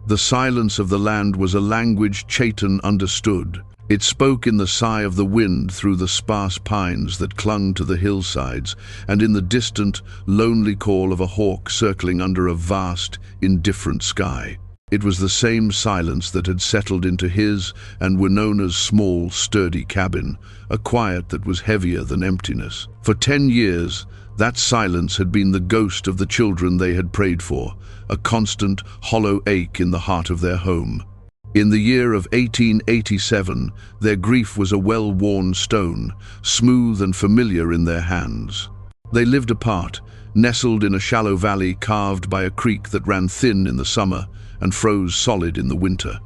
The silence of the land was a language Chaitan understood. It spoke in the sigh of the wind through the sparse pines that clung to the hillsides, and in the distant, lonely call of a hawk circling under a vast, indifferent sky. It was the same silence that had settled into his and Winona's small, sturdy cabin, a quiet that was heavier than emptiness. For 10 years, that silence had been the ghost of the children they had prayed for, a constant, hollow ache in the heart of their home. In the year of 1887, their grief was a well-worn stone, smooth and familiar in their hands. They lived apart, nestled in a shallow valley carved by a creek that ran thin in the summer and froze solid in the winter.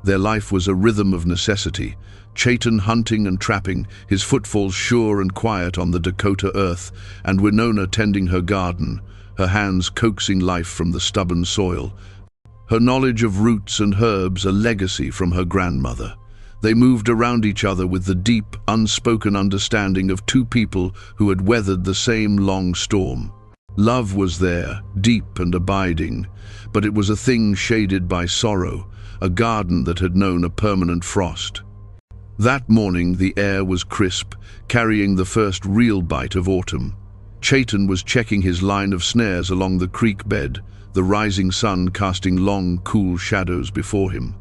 Their life was a rhythm of necessity, Chaitan hunting and trapping, his footfalls sure and quiet on the Dakota earth, and Winona tending her garden, her hands coaxing life from the stubborn soil, her knowledge of roots and herbs a legacy from her grandmother. They moved around each other with the deep, unspoken understanding of two people who had weathered the same long storm. Love was there, deep and abiding, but it was a thing shaded by sorrow, a garden that had known a permanent frost. That morning the air was crisp, carrying the first real bite of autumn. Chaitan was checking his line of snares along the creek bed, the rising sun casting long, cool shadows before him.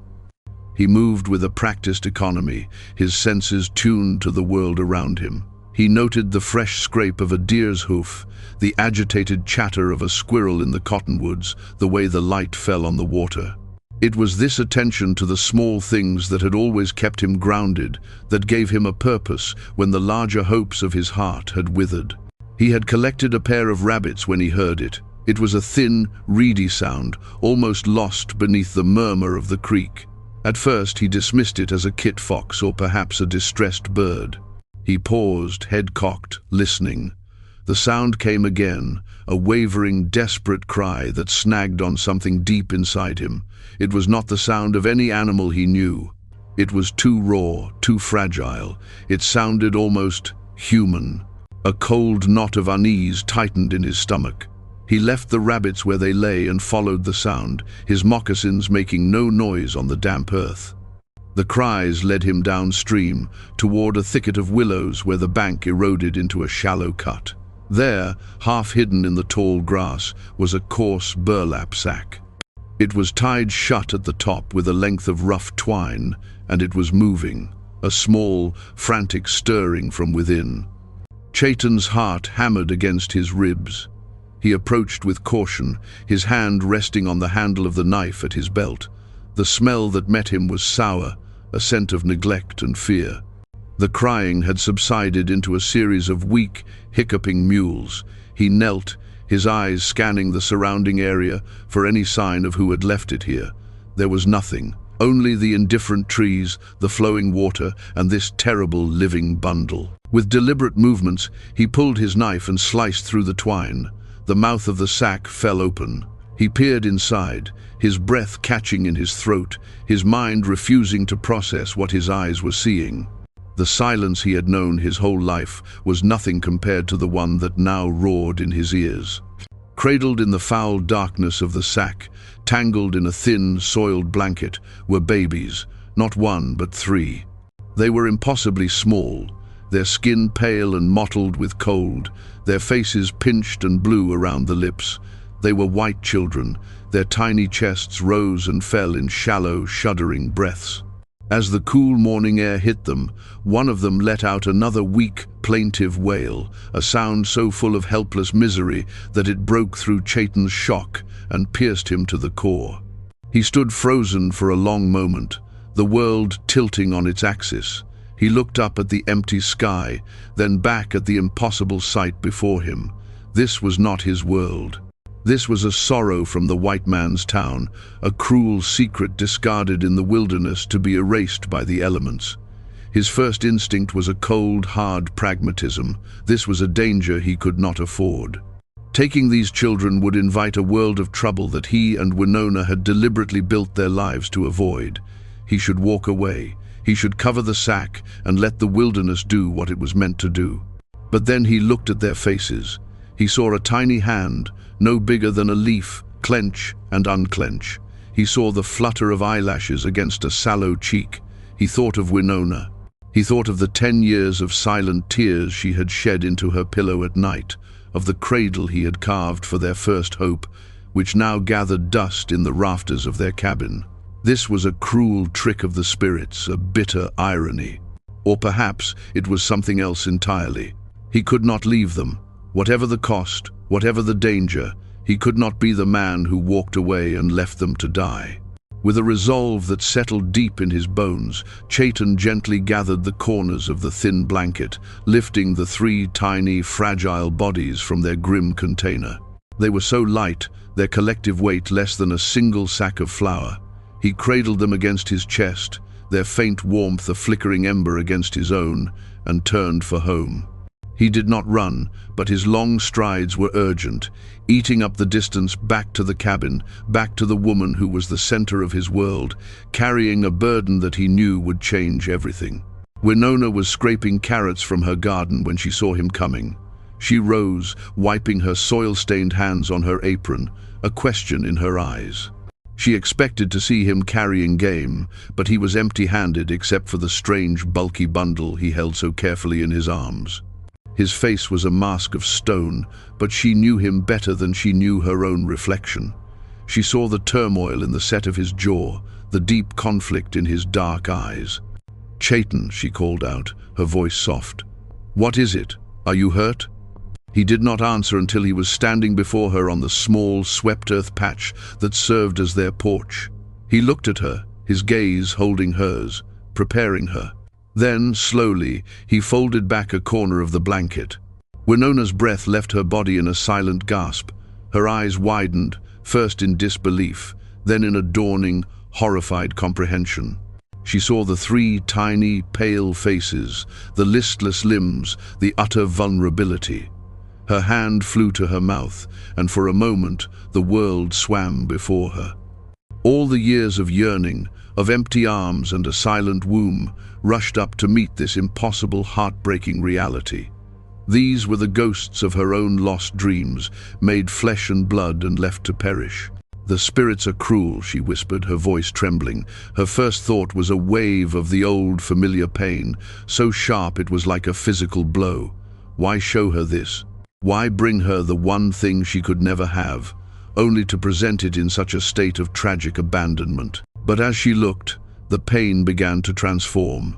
He moved with a practiced economy, his senses tuned to the world around him. He noted the fresh scrape of a deer's hoof, the agitated chatter of a squirrel in the cottonwoods, the way the light fell on the water. It was this attention to the small things that had always kept him grounded, that gave him a purpose when the larger hopes of his heart had withered. He had collected a pair of rabbits when he heard it. It was a thin, reedy sound, almost lost beneath the murmur of the creek. At first he dismissed it as a kit fox or perhaps a distressed bird. He paused, head cocked, listening. The sound came again, a wavering, desperate cry that snagged on something deep inside him. It was not the sound of any animal he knew. It was too raw, too fragile. It sounded almost human. A cold knot of unease tightened in his stomach. He left the rabbits where they lay and followed the sound, his moccasins making no noise on the damp earth. The cries led him downstream, toward a thicket of willows where the bank eroded into a shallow cut. There, half hidden in the tall grass, was a coarse burlap sack. It was tied shut at the top with a length of rough twine, and it was moving, a small, frantic stirring from within. Chaitan's heart hammered against his ribs. He approached with caution, his hand resting on the handle of the knife at his belt. The smell that met him was sour, a scent of neglect and fear. The crying had subsided into a series of weak, hiccuping mewls. He knelt, his eyes scanning the surrounding area for any sign of who had left it here. There was nothing, only the indifferent trees, the flowing water, and this terrible living bundle. With deliberate movements, he pulled his knife and sliced through the twine. The mouth of the sack fell open. He peered inside, his breath catching in his throat, his mind refusing to process what his eyes were seeing. The silence he had known his whole life was nothing compared to the one that now roared in his ears. Cradled in the foul darkness of the sack, tangled in a thin, soiled blanket, were babies, not one but 3. They were impossibly small, their skin pale and mottled with cold, their faces pinched and blue around the lips. They were white children, their tiny chests rose and fell in shallow, shuddering breaths. As the cool morning air hit them, one of them let out another weak, plaintive wail, a sound so full of helpless misery that it broke through Chaitan's shock and pierced him to the core. He stood frozen for a long moment, the world tilting on its axis. He looked up at the empty sky, then back at the impossible sight before him. This was not his world. This was a sorrow from the white man's town, a cruel secret discarded in the wilderness to be erased by the elements. His first instinct was a cold, hard pragmatism. This was a danger he could not afford. Taking these children would invite a world of trouble that he and Winona had deliberately built their lives to avoid. He should walk away. He should cover the sack and let the wilderness do what it was meant to do. But then he looked at their faces. He saw a tiny hand, no bigger than a leaf, clench and unclench. He saw the flutter of eyelashes against a sallow cheek. He thought of Winona. He thought of the 10 years of silent tears she had shed into her pillow at night, of the cradle he had carved for their first hope, which now gathered dust in the rafters of their cabin. This was a cruel trick of the spirits, a bitter irony. Or perhaps it was something else entirely. He could not leave them. Whatever the cost, whatever the danger, he could not be the man who walked away and left them to die. With a resolve that settled deep in his bones, Chaitan gently gathered the corners of the thin blanket, lifting the 3 tiny, fragile bodies from their grim container. They were so light, their collective weight less than a single sack of flour. He cradled them against his chest, their faint warmth a flickering ember against his own, and turned for home. He did not run, but his long strides were urgent, eating up the distance back to the cabin, back to the woman who was the center of his world, carrying a burden that he knew would change everything. Winona was scraping carrots from her garden when she saw him coming. She rose, wiping her soil-stained hands on her apron, a question in her eyes. She expected to see him carrying game, but he was empty-handed except for the strange, bulky bundle he held so carefully in his arms. His face was a mask of stone, but she knew him better than she knew her own reflection. She saw the turmoil in the set of his jaw, the deep conflict in his dark eyes. "Chaitan," she called out, her voice soft. "What is it? Are you hurt?" He did not answer until he was standing before her on the small, swept earth patch that served as their porch. He looked at her, his gaze holding hers, preparing her. Then, slowly, he folded back a corner of the blanket. Winona's breath left her body in a silent gasp. Her eyes widened, first in disbelief, then in a dawning, horrified comprehension. She saw the 3 tiny, pale faces, the listless limbs, the utter vulnerability. Her hand flew to her mouth, and for a moment the world swam before her. All the years of yearning, of empty arms and a silent womb, rushed up to meet this impossible, heartbreaking reality. These were the ghosts of her own lost dreams, made flesh and blood and left to perish. "The spirits are cruel," she whispered, her voice trembling. Her first thought was a wave of the old, familiar pain, so sharp it was like a physical blow. Why show her this? Why bring her the one thing she could never have, only to present it in such a state of tragic abandonment? But as she looked, the pain began to transform.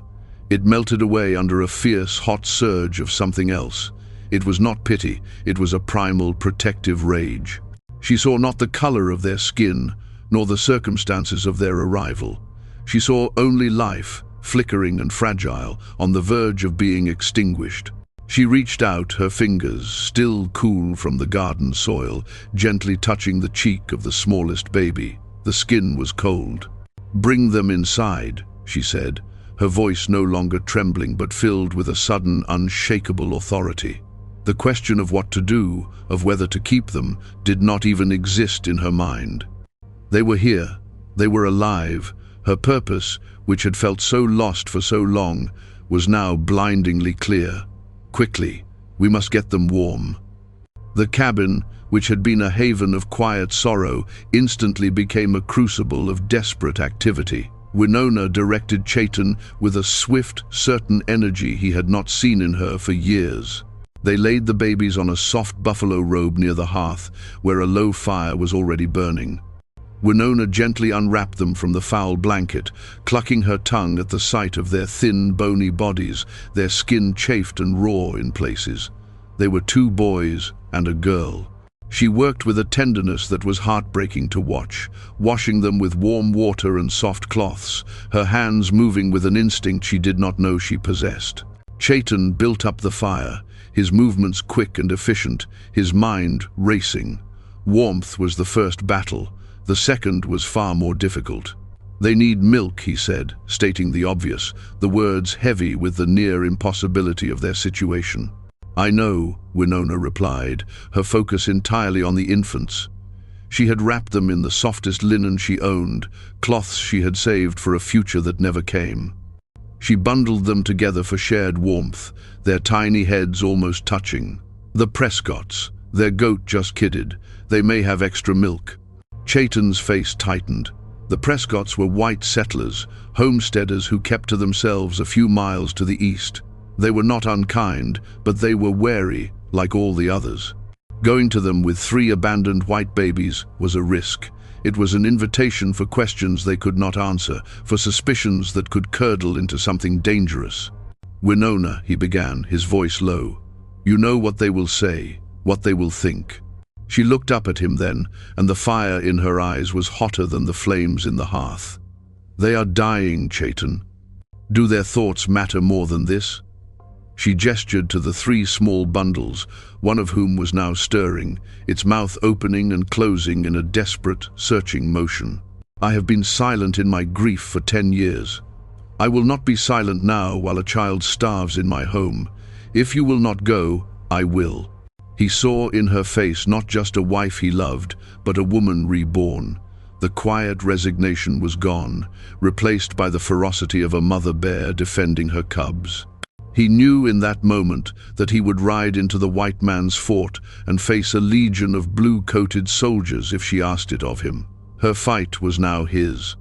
It melted away under a fierce, hot surge of something else. It was not pity, it was a primal, protective rage. She saw not the color of their skin, nor the circumstances of their arrival. She saw only life, flickering and fragile, on the verge of being extinguished. She reached out, her fingers, still cool from the garden soil, gently touching the cheek of the smallest baby. The skin was cold. "Bring them inside," she said, her voice no longer trembling but filled with a sudden, unshakable authority. The question of what to do, of whether to keep them, did not even exist in her mind. They were here. They were alive. Her purpose, which had felt so lost for so long, was now blindingly clear. Quickly, we must get them warm. The cabin, which had been a haven of quiet sorrow, instantly became a crucible of desperate activity. Winona directed Chaitan with a swift, certain energy he had not seen in her for years. They laid the babies on a soft buffalo robe near the hearth, where a low fire was already burning. Winona gently unwrapped them from the foul blanket, clucking her tongue at the sight of their thin, bony bodies, their skin chafed and raw in places. They were 2 boys and a girl. She worked with a tenderness that was heartbreaking to watch, washing them with warm water and soft cloths, her hands moving with an instinct she did not know she possessed. Chaitan built up the fire, his movements quick and efficient, his mind racing. Warmth was the first battle. The second was far more difficult. "They need milk," he said, stating the obvious, the words heavy with the near impossibility of their situation. "I know," Winona replied, her focus entirely on the infants. She had wrapped them in the softest linen she owned, cloths she had saved for a future that never came. She bundled them together for shared warmth, their tiny heads almost touching. "The Prescotts, their goat just kidded. They may have extra milk." Chaitan's face tightened. The Prescotts were white settlers, homesteaders who kept to themselves a few miles to the east. They were not unkind, but they were wary, like all the others. Going to them with 3 abandoned white babies was a risk. It was an invitation for questions they could not answer, for suspicions that could curdle into something dangerous. "Winona," he began, his voice low. "You know what they will say, what they will think." She looked up at him then, and the fire in her eyes was hotter than the flames in the hearth. "They are dying, Chayton. Do their thoughts matter more than this?" She gestured to the 3 small bundles, one of whom was now stirring, its mouth opening and closing in a desperate, searching motion. "I have been silent in my grief for 10 years. I will not be silent now while a child starves in my home. If you will not go, I will." He saw in her face not just a wife he loved, but a woman reborn. The quiet resignation was gone, replaced by the ferocity of a mother bear defending her cubs. He knew in that moment that he would ride into the white man's fort and face a legion of blue-coated soldiers if she asked it of him. Her fight was now his.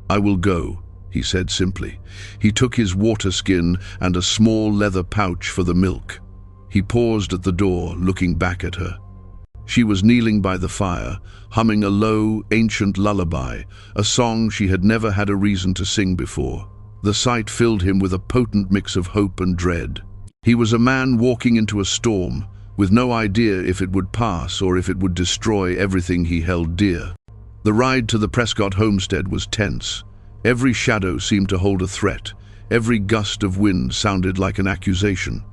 "I will go," he said simply. He took his water skin and a small leather pouch for the milk. He paused at the door, looking back at her. She was kneeling by the fire, humming a low, ancient lullaby, a song she had never had a reason to sing before. The sight filled him with a potent mix of hope and dread. He was a man walking into a storm, with no idea if it would pass or if it would destroy everything he held dear. The ride to the Prescott homestead was tense. Every shadow seemed to hold a threat. Every gust of wind sounded like an accusation.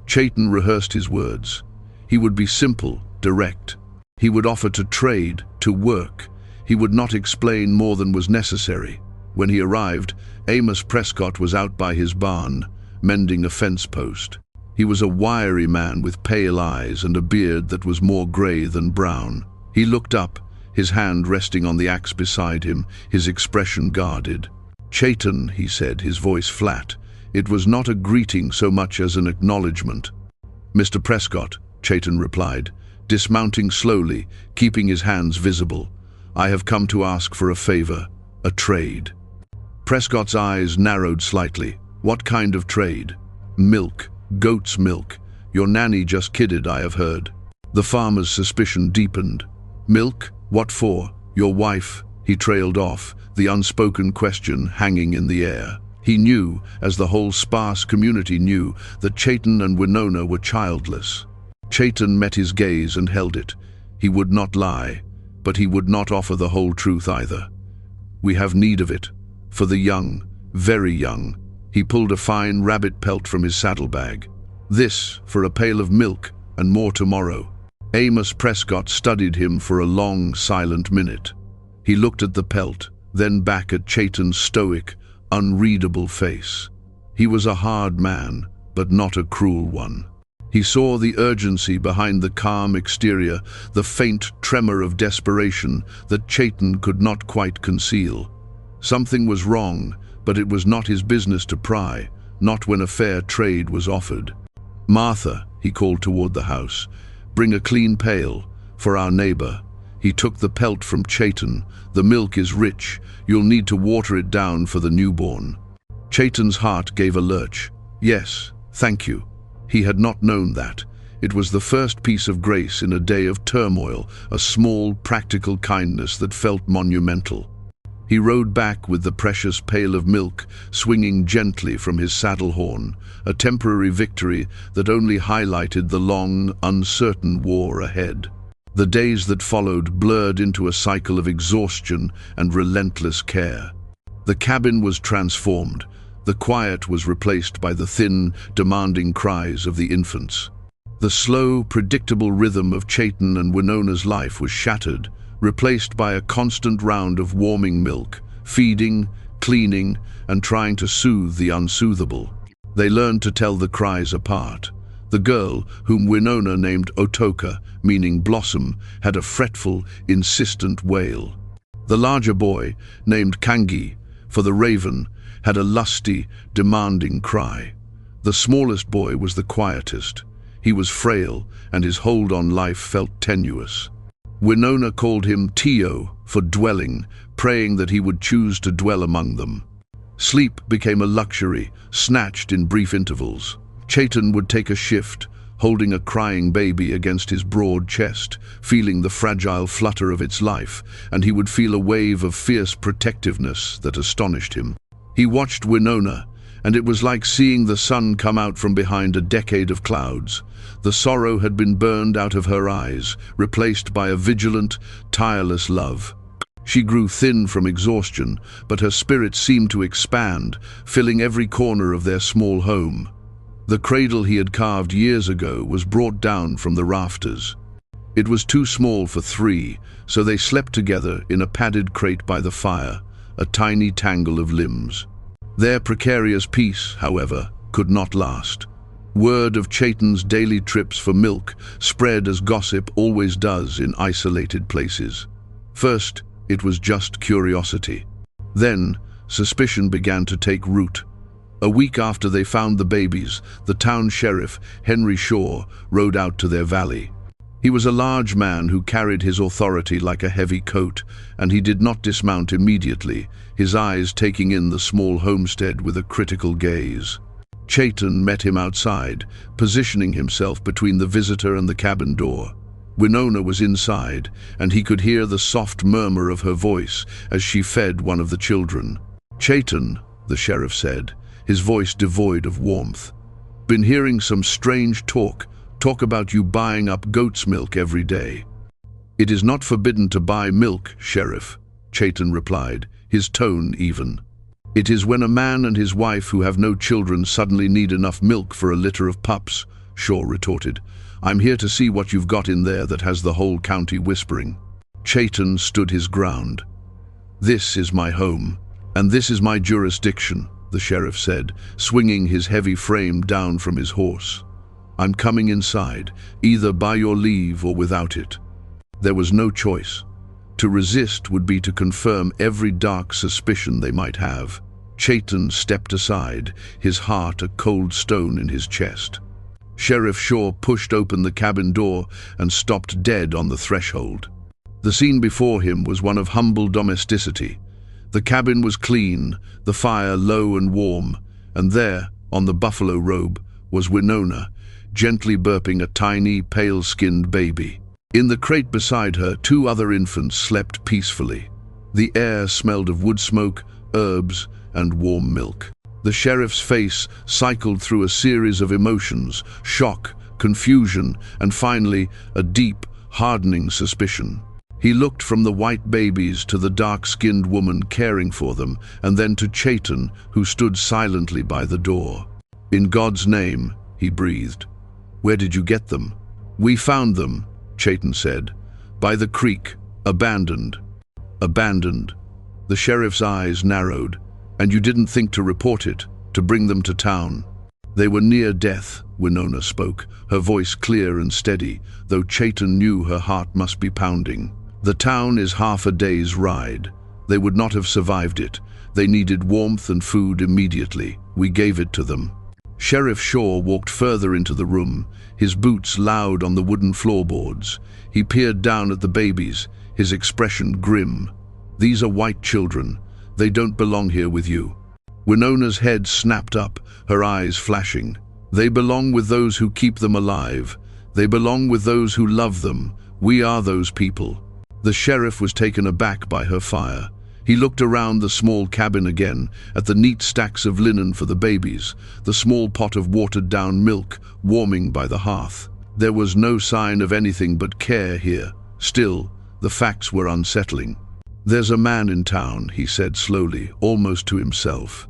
Chayton rehearsed his words. He would be simple, direct. He would offer to trade, to work. He would not explain more than was necessary. When he arrived, Amos Prescott was out by his barn, mending a fence post. He was a wiry man with pale eyes and a beard that was more grey than brown. He looked up, his hand resting on the axe beside him, his expression guarded. "Chayton," he said, his voice flat. It was not a greeting so much as an acknowledgement. "Mr. Prescott," Chayton replied, dismounting slowly, keeping his hands visible. "I have come to ask for a favor, a trade." Prescott's eyes narrowed slightly. "What kind of trade?" "Milk, goat's milk. Your nanny just kidded, I have heard." The farmer's suspicion deepened. "Milk? What for? Your wife?" He trailed off, the unspoken question hanging in the air. He knew, as the whole sparse community knew, that Chayton and Winona were childless. Chayton met his gaze and held it. He would not lie, but he would not offer the whole truth either. "We have need of it. For the young, very young." He pulled a fine rabbit pelt from his saddlebag. "This for a pail of milk, and more tomorrow." Amos Prescott studied him for a long, silent minute. He looked at the pelt, then back at Chayton's stoic, unreadable face. He was a hard man, but not a cruel one. He saw the urgency behind the calm exterior, the faint tremor of desperation that Chayton could not quite conceal. Something was wrong, but it was not his business to pry, not when a fair trade was offered. "Martha," he called toward the house, "bring a clean pail, for our neighbor." He took the pelt from Chayton. "The milk is rich. You'll need to water it down for the newborn." Chayton's heart gave a lurch. "Yes, thank you." He had not known that. It was the first piece of grace in a day of turmoil, a small, practical kindness that felt monumental. He rode back with the precious pail of milk swinging gently from his saddle horn, a temporary victory that only highlighted the long, uncertain war ahead. The days that followed blurred into a cycle of exhaustion and relentless care. The cabin was transformed. The quiet was replaced by the thin, demanding cries of the infants. The slow, predictable rhythm of Chayton and Winona's life was shattered, replaced by a constant round of warming milk, feeding, cleaning, and trying to soothe the unsoothable. They learned to tell the cries apart. The girl, whom Winona named Otoka, meaning blossom, had a fretful, insistent wail. The larger boy, named Kangi, for the raven, had a lusty, demanding cry. The smallest boy was the quietest. He was frail, and his hold on life felt tenuous. Winona called him Tio for dwelling, praying that he would choose to dwell among them. Sleep became a luxury, snatched in brief intervals. Chaitan would take a shift, holding a crying baby against his broad chest, feeling the fragile flutter of its life, and he would feel a wave of fierce protectiveness that astonished him. He watched Winona, and it was like seeing the sun come out from behind a decade of clouds. The sorrow had been burned out of her eyes, replaced by a vigilant, tireless love. She grew thin from exhaustion, but her spirit seemed to expand, filling every corner of their small home. The cradle he had carved years ago was brought down from the rafters. It was too small for three, so they slept together in a padded crate by the fire, a tiny tangle of limbs. Their precarious peace, however, could not last. Word of Chaitan's daily trips for milk spread as gossip always does in isolated places. First, it was just curiosity. Then, suspicion began to take root. A week after they found the babies, the town sheriff, Henry Shaw, rode out to their valley. He was a large man who carried his authority like a heavy coat, and he did not dismount immediately, his eyes taking in the small homestead with a critical gaze. Chaitan met him outside, positioning himself between the visitor and the cabin door. Winona was inside, and he could hear the soft murmur of her voice as she fed one of the children. "Chaitan," the sheriff said, his voice devoid of warmth. "Been hearing some strange talk about you buying up goat's milk every day." "It is not forbidden to buy milk, Sheriff," Chaitan replied, his tone even. "It is when a man and his wife who have no children suddenly need enough milk for a litter of pups," Shaw retorted. "I'm here to see what you've got in there that has the whole county whispering." Chaitan stood his ground. "This is my home, and this is my jurisdiction," the sheriff said, swinging his heavy frame down from his horse. "I'm coming inside, either by your leave or without it." There was no choice. To resist would be to confirm every dark suspicion they might have. Chaitan stepped aside, his heart a cold stone in his chest. Sheriff Shaw pushed open the cabin door and stopped dead on the threshold. The scene before him was one of humble domesticity. The cabin was clean, the fire low and warm, and there, on the buffalo robe, was Winona, gently burping a tiny, pale-skinned baby. In the crate beside her, two other infants slept peacefully. The air smelled of wood smoke, herbs, and warm milk. The sheriff's face cycled through a series of emotions: shock, confusion, and finally, a deep, hardening suspicion. He looked from the white babies to the dark-skinned woman caring for them, and then to Chaitan, who stood silently by the door. "In God's name," he breathed. "Where did you get them?" "We found them," Chaitan said. "By the creek, abandoned." "Abandoned?" The sheriff's eyes narrowed. "And you didn't think to report it, to bring them to town?" "They were near death," Winona spoke, her voice clear and steady, though Chaitan knew her heart must be pounding. "The town is half a day's ride. They would not have survived it. They needed warmth and food immediately. We gave it to them." Sheriff Shaw walked further into the room, his boots loud on the wooden floorboards. He peered down at the babies, his expression grim. "These are white children. They don't belong here with you." Winona's head snapped up, her eyes flashing. "They belong with those who keep them alive. They belong with those who love them. We are those people." The sheriff was taken aback by her fire. He looked around the small cabin again, at the neat stacks of linen for the babies, the small pot of watered-down milk warming by the hearth. There was no sign of anything but care here. Still, the facts were unsettling. "There's a man in town," he said slowly, almost to himself.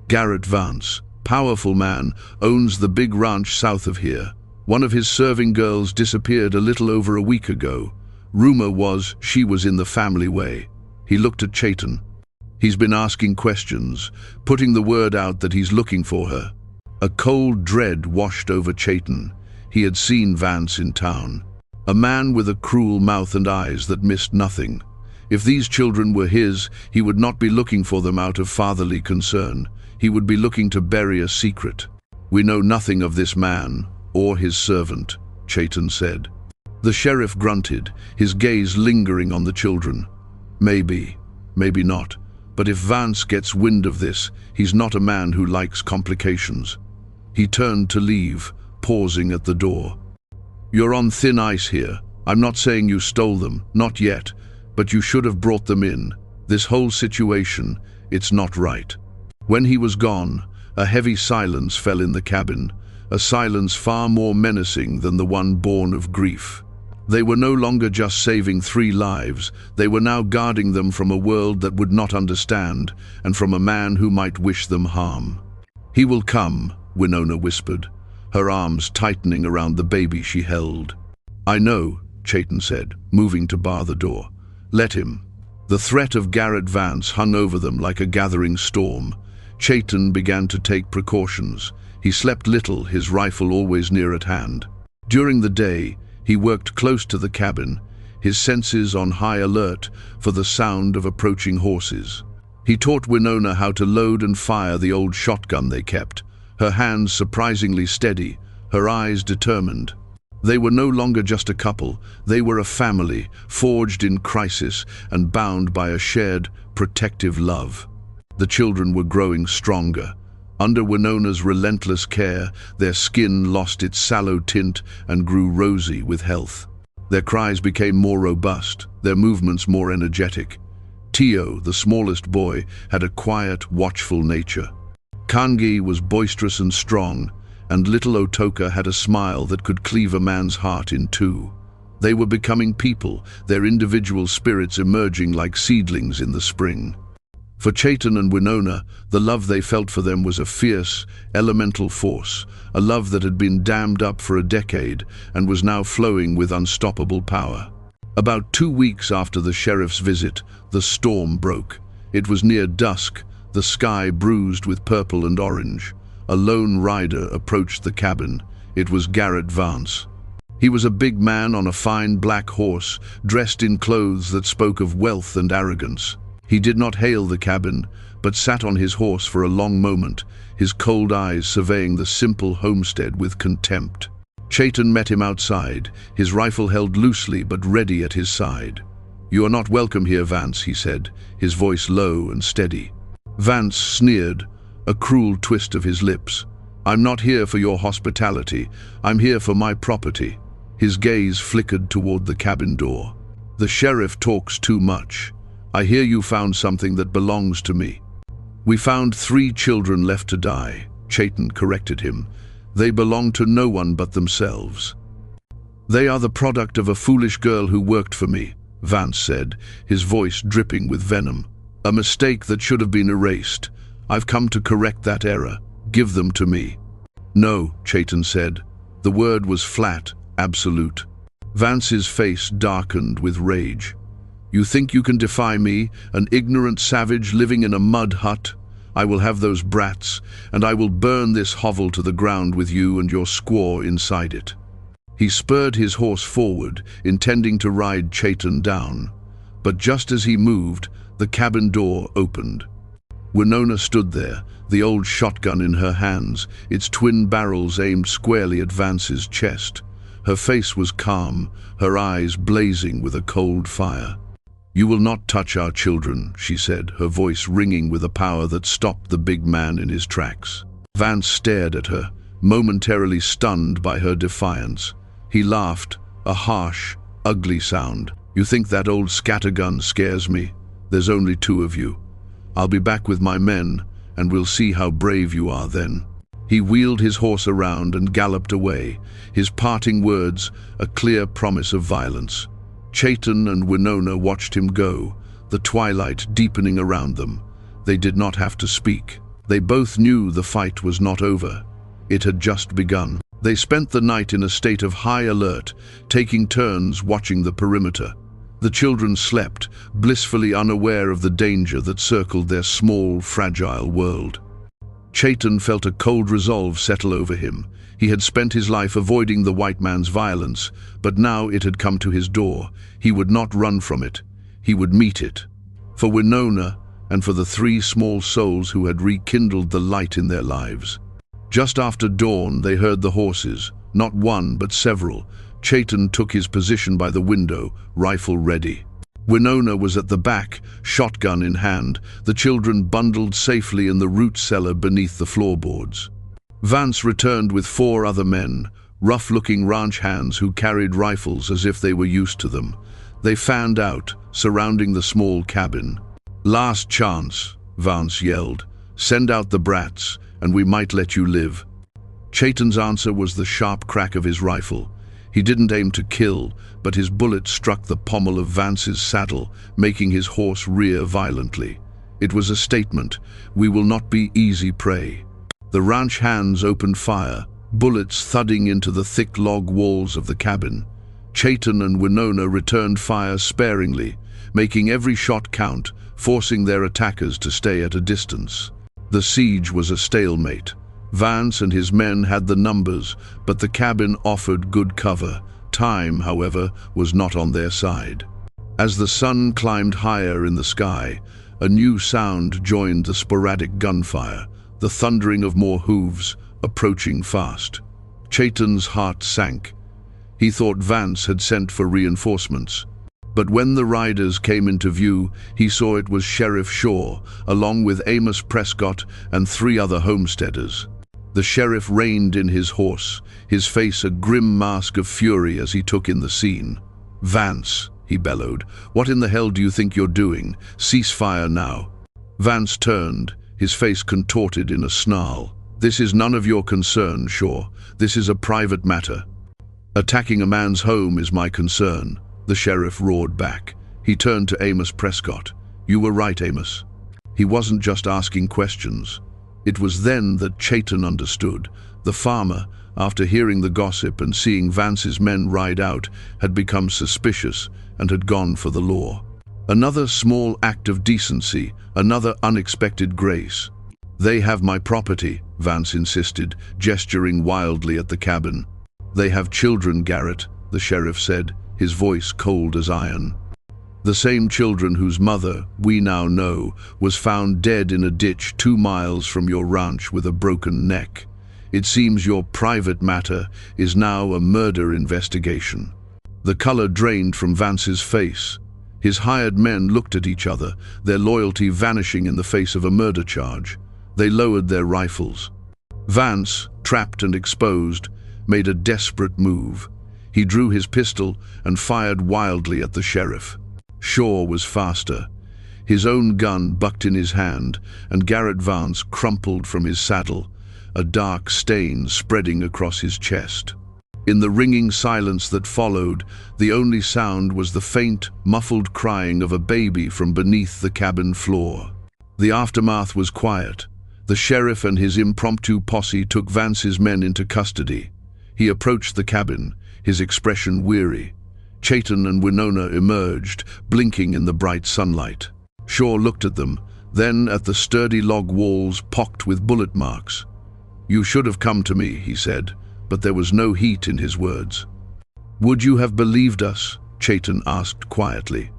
"Garrett Vance, powerful man, owns the big ranch south of here. One of his serving girls disappeared a little over a week ago. Rumor was she was in the family way." He looked at Chaitan. "He's been asking questions, putting the word out that he's looking for her." A cold dread washed over Chaitan. He had seen Vance in town. A man with a cruel mouth and eyes that missed nothing. If these children were his, he would not be looking for them out of fatherly concern. He would be looking to bury a secret. "We know nothing of this man, or his servant," Chaitan said. The sheriff grunted, his gaze lingering on the children. Maybe, maybe not. But if Vance gets wind of this, he's not a man who likes complications. He turned to leave, pausing at the door. You're on thin ice here. I'm not saying you stole them, not yet, but you should have brought them in. This whole situation, it's not right. When he was gone, a heavy silence fell in the cabin, a silence far more menacing than the one born of grief. They were no longer just saving 3 lives, they were now guarding them from a world that would not understand, and from a man who might wish them harm. He will come, Winona whispered, her arms tightening around the baby she held. I know, Chayton said, moving to bar the door. Let him. The threat of Garrett Vance hung over them like a gathering storm. Chayton began to take precautions. He slept little, his rifle always near at hand. During the day, he worked close to the cabin, his senses on high alert for the sound of approaching horses. He taught Winona how to load and fire the old shotgun they kept, her hands surprisingly steady, her eyes determined. They were no longer just a couple, they were a family, forged in crisis and bound by a shared, protective love. The children were growing stronger. Under Winona's relentless care, their skin lost its sallow tint and grew rosy with health. Their cries became more robust, their movements more energetic. Tio, the smallest boy, had a quiet, watchful nature. Kangi was boisterous and strong, and little Otoka had a smile that could cleave a man's heart in 2. They were becoming people, their individual spirits emerging like seedlings in the spring. For Chayton and Winona, the love they felt for them was a fierce, elemental force, a love that had been dammed up for a decade and was now flowing with unstoppable power. About 2 weeks after the sheriff's visit, the storm broke. It was near dusk, the sky bruised with purple and orange. A lone rider approached the cabin. It was Garrett Vance. He was a big man on a fine black horse, dressed in clothes that spoke of wealth and arrogance. He did not hail the cabin, but sat on his horse for a long moment, his cold eyes surveying the simple homestead with contempt. Chayton met him outside, his rifle held loosely but ready at his side. You are not welcome here, Vance, he said, his voice low and steady. Vance sneered, a cruel twist of his lips. I'm not here for your hospitality, I'm here for my property. His gaze flickered toward the cabin door. The sheriff talks too much. I hear you found something that belongs to me. We found 3 children left to die, Chayton corrected him. They belong to no one but themselves. They are the product of a foolish girl who worked for me, Vance said, his voice dripping with venom. A mistake that should have been erased. I've come to correct that error. Give them to me. No, Chayton said. The word was flat, absolute. Vance's face darkened with rage. You think you can defy me, an ignorant savage living in a mud hut? I will have those brats, and I will burn this hovel to the ground with you and your squaw inside it. He spurred his horse forward, intending to ride Chayton down. But just as he moved, the cabin door opened. Winona stood there, the old shotgun in her hands, its twin barrels aimed squarely at Vance's chest. Her face was calm, her eyes blazing with a cold fire. You will not touch our children, she said, her voice ringing with a power that stopped the big man in his tracks. Vance stared at her, momentarily stunned by her defiance. He laughed, a harsh, ugly sound. You think that old scattergun scares me? There's only 2 of you. I'll be back with my men, and we'll see how brave you are then. He wheeled his horse around and galloped away, his parting words a clear promise of violence. Chayton and Winona watched him go, the twilight deepening around them. They did not have to speak. They both knew the fight was not over. It had just begun. They spent the night in a state of high alert, taking turns watching the perimeter. The children slept, blissfully unaware of the danger that circled their small, fragile world. Chayton felt a cold resolve settle over him. He had spent his life avoiding the white man's violence, but now it had come to his door. He would not run from it. He would meet it. For Winona, and for the 3 small souls who had rekindled the light in their lives. Just after dawn, they heard the horses, not one but several, Chaitan took his position by the window, rifle ready. Winona was at the back, shotgun in hand, the children bundled safely in the root cellar beneath the floorboards. Vance returned with 4 other men, rough-looking ranch hands who carried rifles as if they were used to them. They fanned out, surrounding the small cabin. "Last chance," Vance yelled. "Send out the brats, and we might let you live." Chaitan's answer was the sharp crack of his rifle. He didn't aim to kill, but his bullet struck the pommel of Vance's saddle, making his horse rear violently. It was a statement: we will not be easy prey. The ranch hands opened fire, bullets thudding into the thick log walls of the cabin. Chaitan and Winona returned fire sparingly, making every shot count, forcing their attackers to stay at a distance. The siege was a stalemate. Vance and his men had the numbers, but the cabin offered good cover. Time, however, was not on their side. As the sun climbed higher in the sky, a new sound joined the sporadic gunfire, the thundering of more hooves, approaching fast. Chaitan's heart sank. He thought Vance had sent for reinforcements. But when the riders came into view, he saw it was Sheriff Shaw, along with Amos Prescott and 3 other homesteaders. The sheriff reined in his horse, his face a grim mask of fury as he took in the scene. "Vance," he bellowed, "what in the hell do you think you're doing? Cease fire now." Vance turned, his face contorted in a snarl. "This is none of your concern, Shaw. This is a private matter." "Attacking a man's home is my concern," the sheriff roared back. He turned to Amos Prescott. "You were right, Amos." He wasn't just asking questions. It was then that Chaitan understood. The farmer, after hearing the gossip and seeing Vance's men ride out, had become suspicious and had gone for the law. Another small act of decency, another unexpected grace. "They have my property," Vance insisted, gesturing wildly at the cabin. "They have children, Garrett," the sheriff said, his voice cold as iron. "The same children whose mother, we now know, was found dead in a ditch 2 miles from your ranch with a broken neck. It seems your private matter is now a murder investigation." The color drained from Vance's face. His hired men looked at each other, their loyalty vanishing in the face of a murder charge. They lowered their rifles. Vance, trapped and exposed, made a desperate move. He drew his pistol and fired wildly at the sheriff. Shaw was faster. His own gun bucked in his hand, and Garrett Vance crumpled from his saddle, a dark stain spreading across his chest. In the ringing silence that followed, the only sound was the faint, muffled crying of a baby from beneath the cabin floor. The aftermath was quiet. The sheriff and his impromptu posse took Vance's men into custody. He approached the cabin, his expression weary. Chaitan and Winona emerged, blinking in the bright sunlight. Shaw looked at them, then at the sturdy log walls pocked with bullet marks. "You should have come to me," he said, but there was no heat in his words. "Would you have believed us?" Chaitan asked quietly.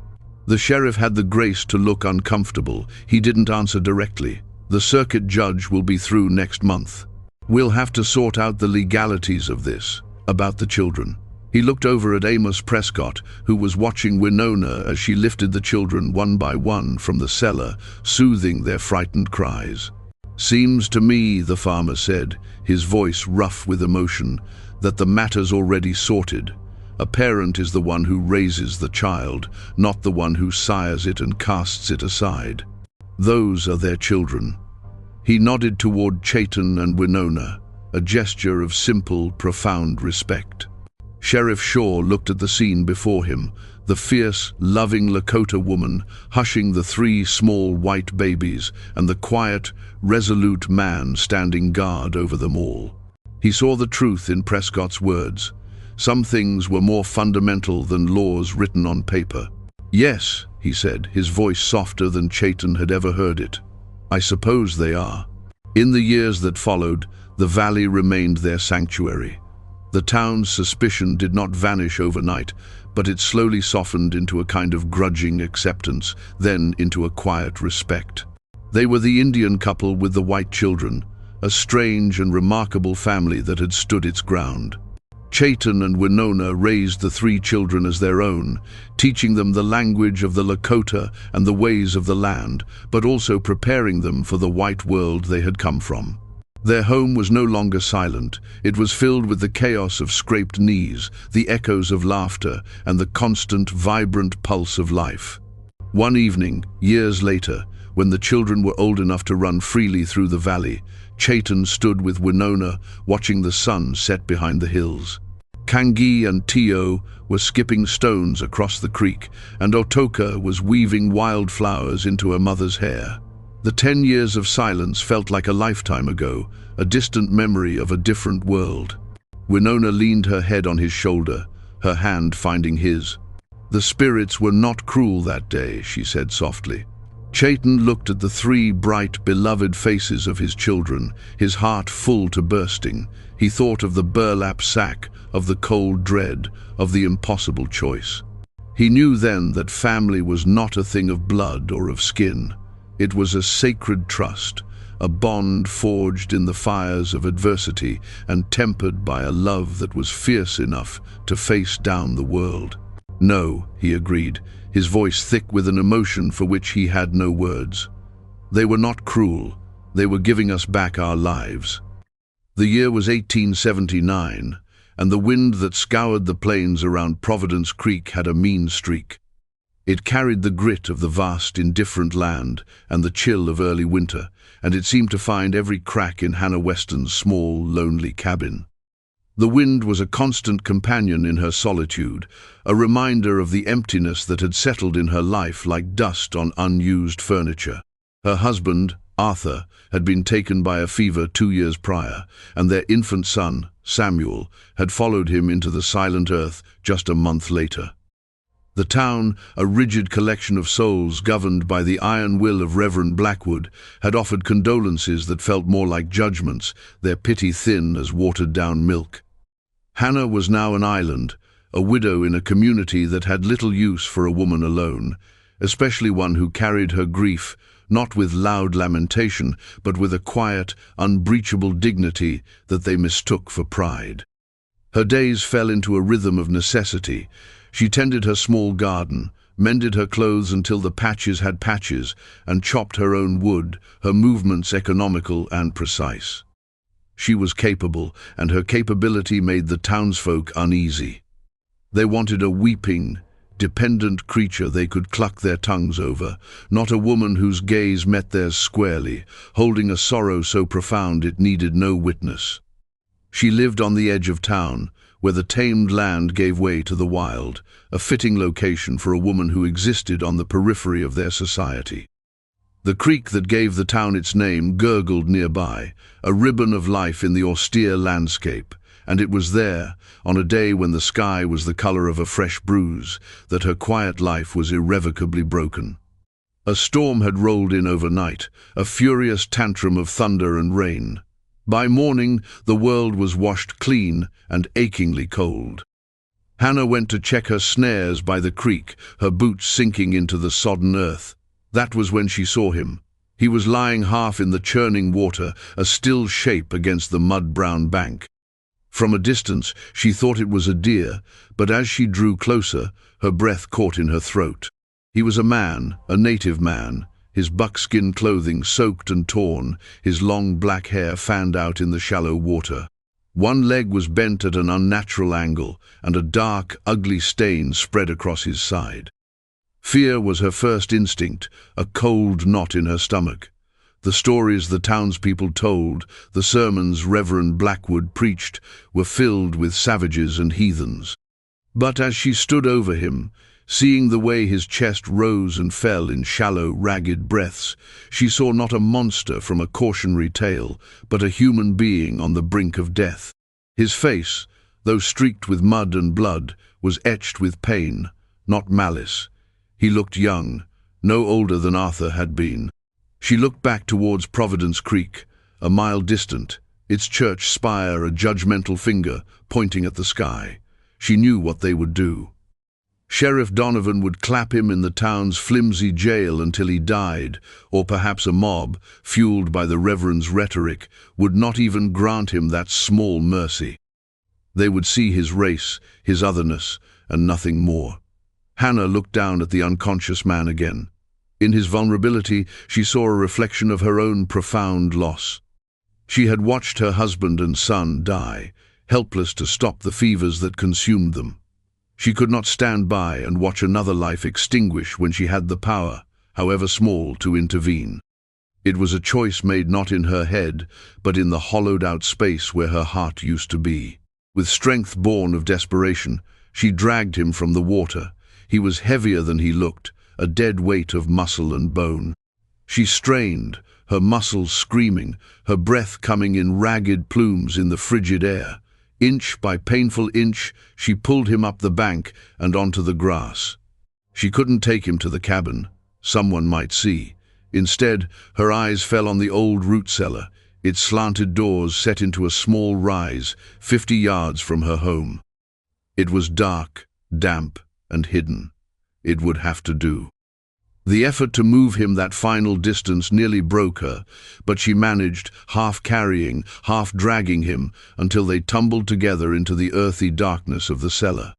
The sheriff had the grace to look uncomfortable. He didn't answer directly. "The circuit judge will be through next month. We'll have to sort out the legalities of this, about the children." He looked over at Amos Prescott, who was watching Winona as she lifted the children one by one from the cellar, soothing their frightened cries. "Seems to me," the farmer said, his voice rough with emotion, "that the matter's already sorted. A parent is the one who raises the child, not the one who sires it and casts it aside. Those are their children." He nodded toward Chaitan and Winona, a gesture of simple, profound respect. Sheriff Shaw looked at the scene before him, the fierce, loving Lakota woman hushing the 3 small white babies and the quiet, resolute man standing guard over them all. He saw the truth in Prescott's words. Some things were more fundamental than laws written on paper. "Yes," he said, his voice softer than Chaitan had ever heard it. "I suppose they are." In the years that followed, the valley remained their sanctuary. The town's suspicion did not vanish overnight, but it slowly softened into a kind of grudging acceptance, then into a quiet respect. They were the Indian couple with the white children, a strange and remarkable family that had stood its ground. Chaitin and Winona raised the three children as their own, teaching them the language of the Lakota and the ways of the land, but also preparing them for the white world they had come from. Their home was no longer silent. It was filled with the chaos of scraped knees, the echoes of laughter, and the constant, vibrant pulse of life. One evening, years later, when the children were old enough to run freely through the valley, Chaitin stood with Winona, watching the sun set behind the hills. Kangi and Tio were skipping stones across the creek, and Otoka was weaving wildflowers into her mother's hair. The 10 years of silence felt like a lifetime ago, a distant memory of a different world. Winona leaned her head on his shoulder, her hand finding his. "The spirits were not cruel that day," she said softly. Chaitin looked at the three bright, beloved faces of his children, his heart full to bursting. He thought of the burlap sack, of the cold dread, of the impossible choice. He knew then that family was not a thing of blood or of skin. It was a sacred trust, a bond forged in the fires of adversity and tempered by a love that was fierce enough to face down the world. "No," he agreed, his voice thick with an emotion for which he had no words. "They were not cruel. They were giving us back our lives." The year was 1879, and the wind that scoured the plains around Providence Creek had a mean streak. It carried the grit of the vast, indifferent land and the chill of early winter, and it seemed to find every crack in Hannah Weston's small, lonely cabin. The wind was a constant companion in her solitude, a reminder of the emptiness that had settled in her life like dust on unused furniture. Her husband, Arthur, had been taken by a fever 2 years prior, and their infant son, Samuel, had followed him into the silent earth just a month later. The town, a rigid collection of souls governed by the iron will of Reverend Blackwood, had offered condolences that felt more like judgments, their pity thin as watered-down milk. Hannah was now an island, a widow in a community that had little use for a woman alone, especially one who carried her grief not with loud lamentation, but with a quiet, unbreachable dignity that they mistook for pride. Her days fell into a rhythm of necessity. She tended her small garden, mended her clothes until the patches had patches, and chopped her own wood, her movements economical and precise. She was capable, and her capability made the townsfolk uneasy. They wanted a weeping, dependent creature they could cluck their tongues over, not a woman whose gaze met theirs squarely, holding a sorrow so profound it needed no witness. She lived on the edge of town, where the tamed land gave way to the wild, a fitting location for a woman who existed on the periphery of their society. The creek that gave the town its name gurgled nearby, a ribbon of life in the austere landscape, and it was there, on a day when the sky was the color of a fresh bruise, that her quiet life was irrevocably broken. A storm had rolled in overnight, a furious tantrum of thunder and rain. By morning, the world was washed clean and achingly cold. Hannah went to check her snares by the creek, her boots sinking into the sodden earth. That was when she saw him. He was lying half in the churning water, a still shape against the mud-brown bank. From a distance, she thought it was a deer, but as she drew closer, her breath caught in her throat. He was a man, a native man, his buckskin clothing soaked and torn, his long black hair fanned out in the shallow water. One leg was bent at an unnatural angle, and a dark, ugly stain spread across his side. Fear was her first instinct, a cold knot in her stomach. The stories the townspeople told, the sermons Reverend Blackwood preached, were filled with savages and heathens. But as she stood over him, seeing the way his chest rose and fell in shallow, ragged breaths, she saw not a monster from a cautionary tale, but a human being on the brink of death. His face, though streaked with mud and blood, was etched with pain, not malice. He looked young, no older than Arthur had been. She looked back towards Providence Creek, a mile distant, its church spire a judgmental finger pointing at the sky. She knew what they would do. Sheriff Donovan would clap him in the town's flimsy jail until he died, or perhaps a mob, fueled by the Reverend's rhetoric, would not even grant him that small mercy. They would see his race, his otherness, and nothing more. Hannah looked down at the unconscious man again. In his vulnerability, she saw a reflection of her own profound loss. She had watched her husband and son die, helpless to stop the fevers that consumed them. She could not stand by and watch another life extinguish when she had the power, however small, to intervene. It was a choice made not in her head, but in the hollowed-out space where her heart used to be. With strength born of desperation, she dragged him from the water. He was heavier than he looked, a dead weight of muscle and bone. She strained, her muscles screaming, her breath coming in ragged plumes in the frigid air. Inch by painful inch, she pulled him up the bank and onto the grass. She couldn't take him to the cabin. Someone might see. Instead, her eyes fell on the old root cellar, its slanted doors set into a small rise, 50 yards from her home. It was dark, damp, and hidden. It would have to do. The effort to move him that final distance nearly broke her, but she managed, half carrying, half dragging him, until they tumbled together into the earthy darkness of the cellar.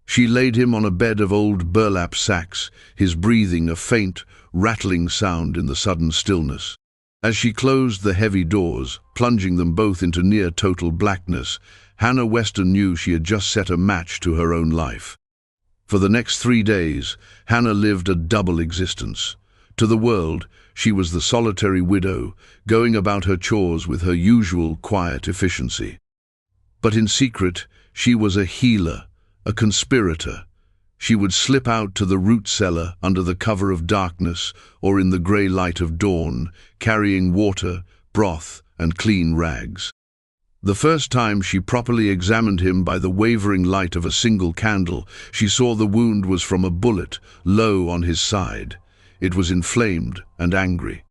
She laid him on a bed of old burlap sacks, his breathing a faint, rattling sound in the sudden stillness. As she closed the heavy doors, plunging them both into near-total blackness, Hannah Weston knew she had just set a match to her own life. For the next 3 days, Hannah lived a double existence. To the world, she was the solitary widow, going about her chores with her usual quiet efficiency. But in secret, she was a healer, a conspirator. She would slip out to the root cellar under the cover of darkness or in the grey light of dawn, carrying water, broth, and clean rags. The first time she properly examined him by the wavering light of a single candle, she saw the wound was from a bullet, low on his side. It was inflamed and angry.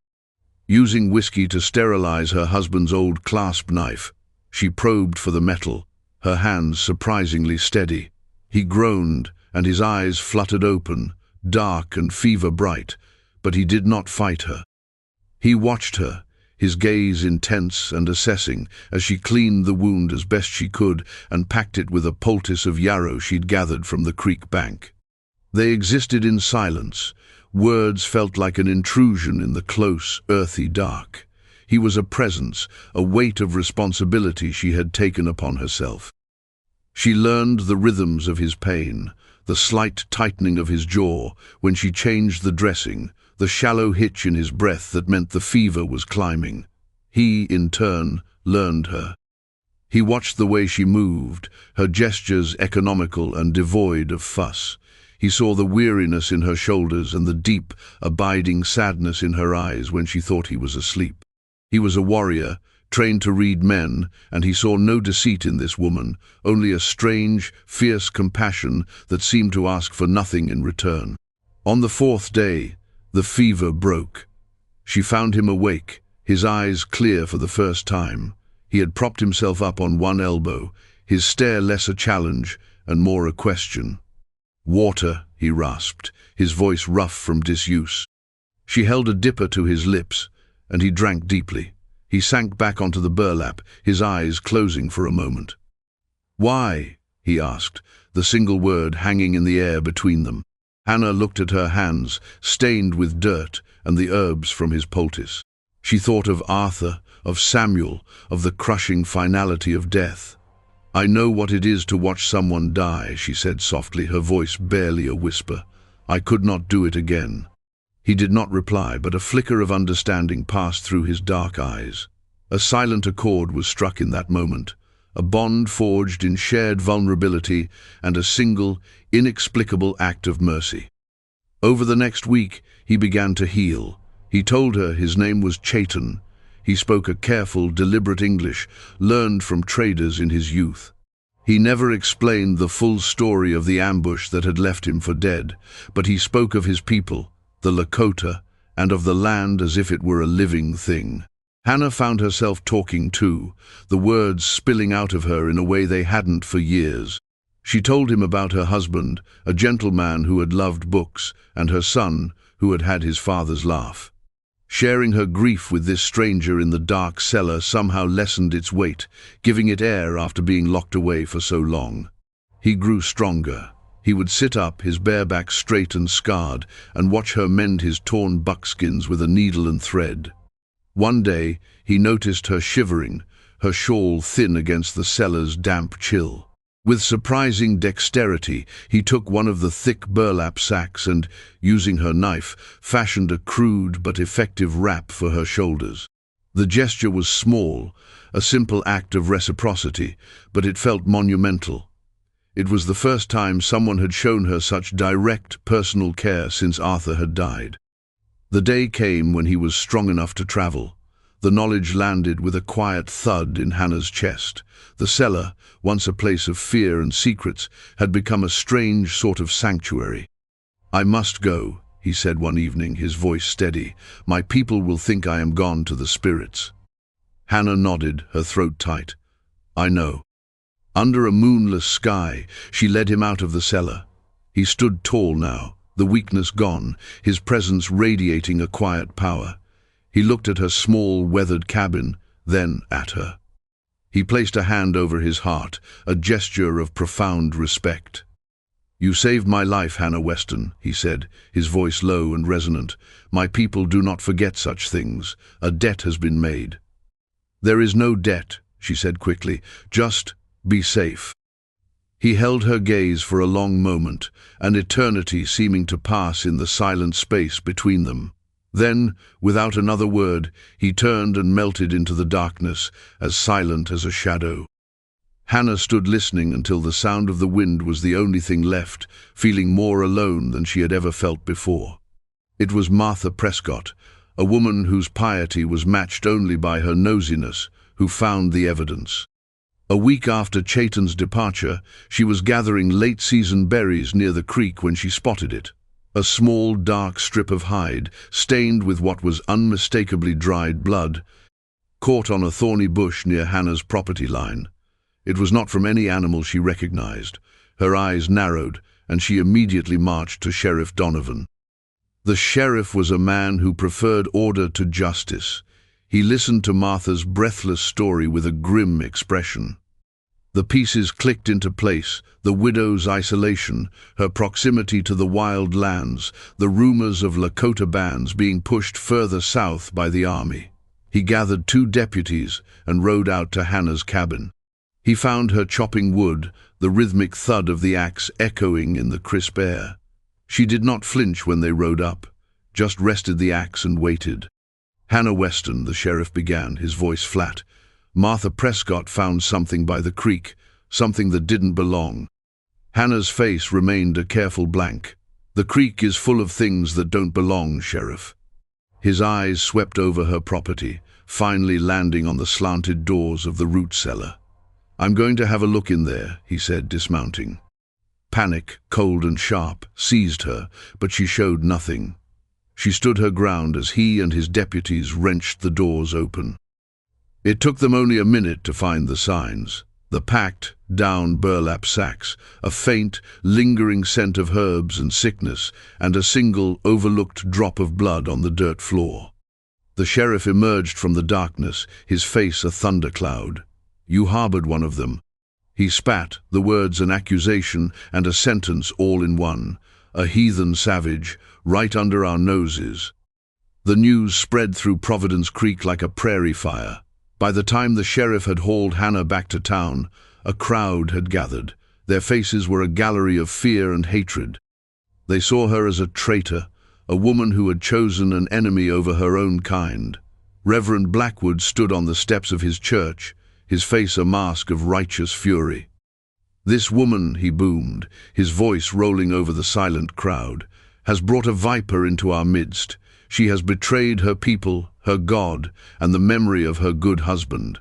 Using whiskey to sterilize her husband's old clasp knife, she probed for the metal, her hands surprisingly steady. He groaned, and his eyes fluttered open, dark and fever-bright, but he did not fight her. He watched her, his gaze intense and assessing, as she cleaned the wound as best she could and packed it with a poultice of yarrow she'd gathered from the creek bank. They existed in silence. Words felt like an intrusion in the close, earthy dark. He was a presence, a weight of responsibility she had taken upon herself. She learned the rhythms of his pain, the slight tightening of his jaw when she changed the dressing, the shallow hitch in his breath that meant the fever was climbing. He, in turn, learned her. He watched the way she moved, her gestures economical and devoid of fuss. He saw the weariness in her shoulders and the deep, abiding sadness in her eyes when she thought he was asleep. He was a warrior, trained to read men, and he saw no deceit in this woman, only a strange, fierce compassion that seemed to ask for nothing in return. On the 4th day, the fever broke. She found him awake, his eyes clear for the first time. He had propped himself up on one elbow, his stare less a challenge and more a question. "Water," he rasped, his voice rough from disuse. She held a dipper to his lips, and he drank deeply. He sank back onto the burlap, his eyes closing for a moment. "Why?" he asked, the single word hanging in the air between them. Hannah looked at her hands, stained with dirt, and the herbs from his poultice. She thought of Arthur, of Samuel, of the crushing finality of death. "I know what it is to watch someone die," she said softly, her voice barely a whisper. "I could not do it again." He did not reply, but a flicker of understanding passed through his dark eyes. A silent accord was struck in that moment, a bond forged in shared vulnerability and a single, inexplicable act of mercy. Over the next week, he began to heal. He told her his name was Chaitan. He spoke a careful, deliberate English, learned from traders in his youth. He never explained the full story of the ambush that had left him for dead, but he spoke of his people, the Lakota, and of the land as if it were a living thing. Hannah found herself talking too, the words spilling out of her in a way they hadn't for years. She told him about her husband, a gentleman who had loved books, and her son, who had had his father's laugh. Sharing her grief with this stranger in the dark cellar somehow lessened its weight, giving it air after being locked away for so long. He grew stronger. He would sit up, his bare back straight and scarred, and watch her mend his torn buckskins with a needle and thread. One day, he noticed her shivering, her shawl thin against the cellar's damp chill. With surprising dexterity, he took one of the thick burlap sacks and, using her knife, fashioned a crude but effective wrap for her shoulders. The gesture was small, a simple act of reciprocity, but it felt monumental. It was the first time someone had shown her such direct, personal care since Arthur had died. The day came when he was strong enough to travel. The knowledge landed with a quiet thud in Hannah's chest. The cellar, once a place of fear and secrets, had become a strange sort of sanctuary. "I must go," he said one evening, his voice steady. "My people will think I am gone to the spirits." Hannah nodded, her throat tight. "I know." Under a moonless sky, she led him out of the cellar. He stood tall now, the weakness gone, his presence radiating a quiet power. He looked at her small, weathered cabin, then at her. He placed a hand over his heart, a gesture of profound respect. "You saved my life, Hannah Weston," he said, his voice low and resonant. "My people do not forget such things. A debt has been made." "There is no debt," she said quickly. "Just be safe." He held her gaze for a long moment, an eternity seeming to pass in the silent space between them. Then, without another word, he turned and melted into the darkness, as silent as a shadow. Hannah stood listening until the sound of the wind was the only thing left, feeling more alone than she had ever felt before. It was Martha Prescott, a woman whose piety was matched only by her nosiness, who found the evidence. A week after Chayton's departure, she was gathering late-season berries near the creek when she spotted it. A small, dark strip of hide, stained with what was unmistakably dried blood, caught on a thorny bush near Hannah's property line. It was not from any animal she recognized. Her eyes narrowed, and she immediately marched to Sheriff Donovan. The sheriff was a man who preferred order to justice. He listened to Martha's breathless story with a grim expression. The pieces clicked into place, the widow's isolation, her proximity to the wild lands, the rumors of Lakota bands being pushed further south by the army. He gathered 2 deputies and rode out to Hannah's cabin. He found her chopping wood, the rhythmic thud of the axe echoing in the crisp air. She did not flinch when they rode up, just rested the axe and waited. "Hannah Weston," the sheriff began, his voice flat. "Martha Prescott found something by the creek, something that didn't belong." Hannah's face remained a careful blank. "The creek is full of things that don't belong, Sheriff." His eyes swept over her property, finally landing on the slanted doors of the root cellar. "I'm going to have a look in there," he said, dismounting. Panic, cold and sharp, seized her, but she showed nothing. She stood her ground as he and his deputies wrenched the doors open. It took them only a minute to find the signs. The packed, down burlap sacks, a faint, lingering scent of herbs and sickness, and a single, overlooked drop of blood on the dirt floor. The sheriff emerged from the darkness, his face a thundercloud. "You harbored one of them." He spat, the words an accusation and a sentence all in one. "A heathen savage, right under our noses." The news spread through Providence Creek like a prairie fire. By the time the sheriff had hauled Hannah back to town, a crowd had gathered. Their faces were a gallery of fear and hatred. They saw her as a traitor, a woman who had chosen an enemy over her own kind. Reverend Blackwood stood on the steps of his church, his face a mask of righteous fury. "This woman," he boomed, his voice rolling over the silent crowd, "has brought a viper into our midst. She has betrayed her people, her God, and the memory of her good husband.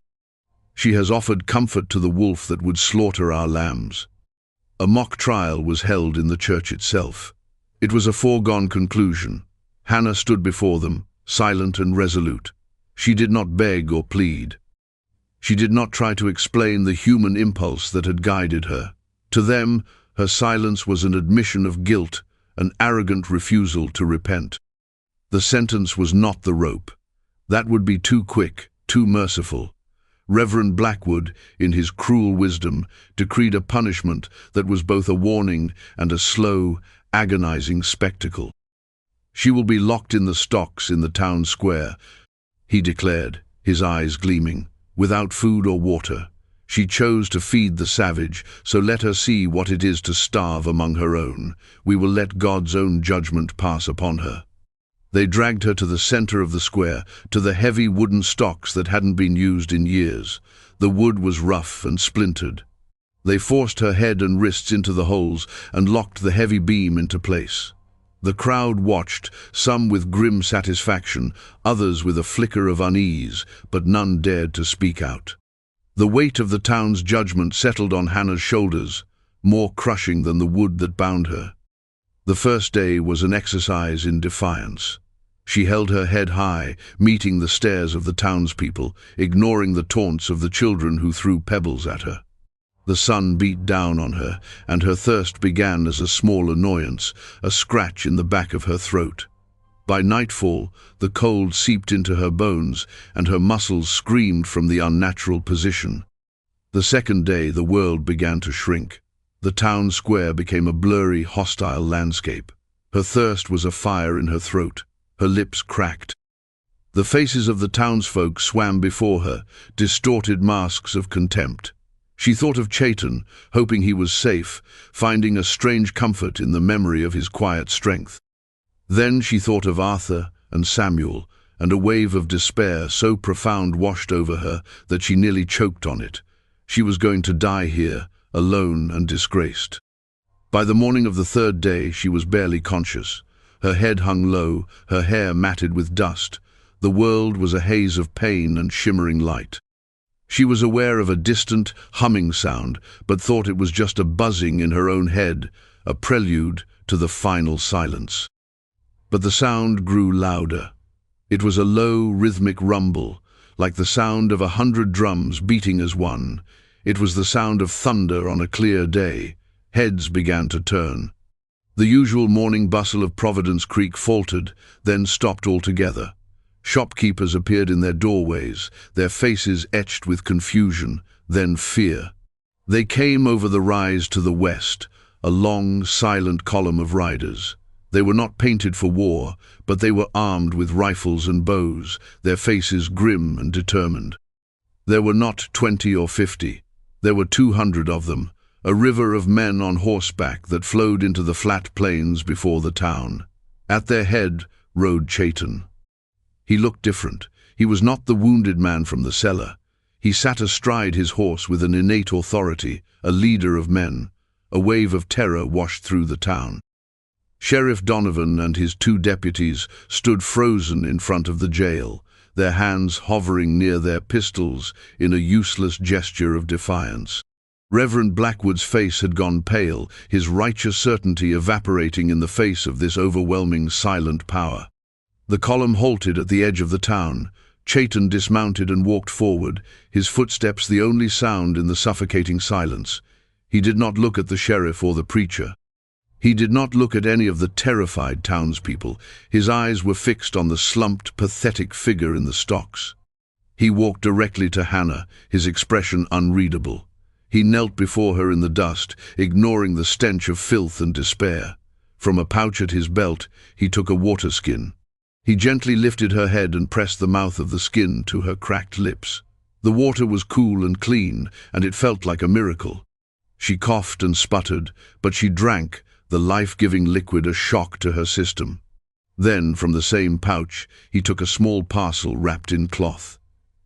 She has offered comfort to the wolf that would slaughter our lambs." A mock trial was held in the church itself. It was a foregone conclusion. Hannah stood before them, silent and resolute. She did not beg or plead. She did not try to explain the human impulse that had guided her. To them, her silence was an admission of guilt, an arrogant refusal to repent. The sentence was not the rope. That would be too quick, too merciful. Reverend Blackwood, in his cruel wisdom, decreed a punishment that was both a warning and a slow, agonizing spectacle. "She will be locked in the stocks in the town square," he declared, his eyes gleaming, "without food or water. She chose to feed the savage, so let her see what it is to starve among her own. We will let God's own judgment pass upon her." They dragged her to the center of the square, to the heavy wooden stocks that hadn't been used in years. The wood was rough and splintered. They forced her head and wrists into the holes and locked the heavy beam into place. The crowd watched, some with grim satisfaction, others with a flicker of unease, but none dared to speak out. The weight of the town's judgment settled on Hannah's shoulders, more crushing than the wood that bound her. The first day was an exercise in defiance. She held her head high, meeting the stares of the townspeople, ignoring the taunts of the children who threw pebbles at her. The sun beat down on her, and her thirst began as a small annoyance, a scratch in the back of her throat. By nightfall, the cold seeped into her bones, and her muscles screamed from the unnatural position. The second day, the world began to shrink. The town square became a blurry, hostile landscape. Her thirst was a fire in her throat. Her lips cracked. The faces of the townsfolk swam before her, distorted masks of contempt. She thought of Chaitan, hoping he was safe, finding a strange comfort in the memory of his quiet strength. Then she thought of Arthur and Samuel, and a wave of despair so profound washed over her that she nearly choked on it. She was going to die here, alone and disgraced. By the morning of the third day, she was barely conscious. Her head hung low, her hair matted with dust. The world was a haze of pain and shimmering light. She was aware of a distant, humming sound, but thought it was just a buzzing in her own head, a prelude to the final silence. But the sound grew louder. It was a low, rhythmic rumble, like the sound of 100 drums beating as one. It was the sound of thunder on a clear day. Heads began to turn. The usual morning bustle of Providence Creek faltered, then stopped altogether. Shopkeepers appeared in their doorways, their faces etched with confusion, then fear. They came over the rise to the west, a long, silent column of riders. They were not painted for war, but they were armed with rifles and bows, their faces grim and determined. There were not 20 or 50. There were 200 of them, a river of men on horseback that flowed into the flat plains before the town. At their head rode Chaitan. He looked different. He was not the wounded man from the cellar. He sat astride his horse with an innate authority, a leader of men. A wave of terror washed through the town. Sheriff Donovan and his 2 deputies stood frozen in front of the jail, their hands hovering near their pistols in a useless gesture of defiance. Reverend Blackwood's face had gone pale, his righteous certainty evaporating in the face of this overwhelming silent power. The column halted at the edge of the town. Chaitan dismounted and walked forward, his footsteps the only sound in the suffocating silence. He did not look at the sheriff or the preacher. He did not look at any of the terrified townspeople. His eyes were fixed on the slumped, pathetic figure in the stocks. He walked directly to Hannah, his expression unreadable. He knelt before her in the dust, ignoring the stench of filth and despair. From a pouch at his belt, he took a water skin. He gently lifted her head and pressed the mouth of the skin to her cracked lips. The water was cool and clean, and it felt like a miracle. She coughed and sputtered, but she drank, the life-giving liquid a shock to her system. Then, from the same pouch, he took a small parcel wrapped in cloth.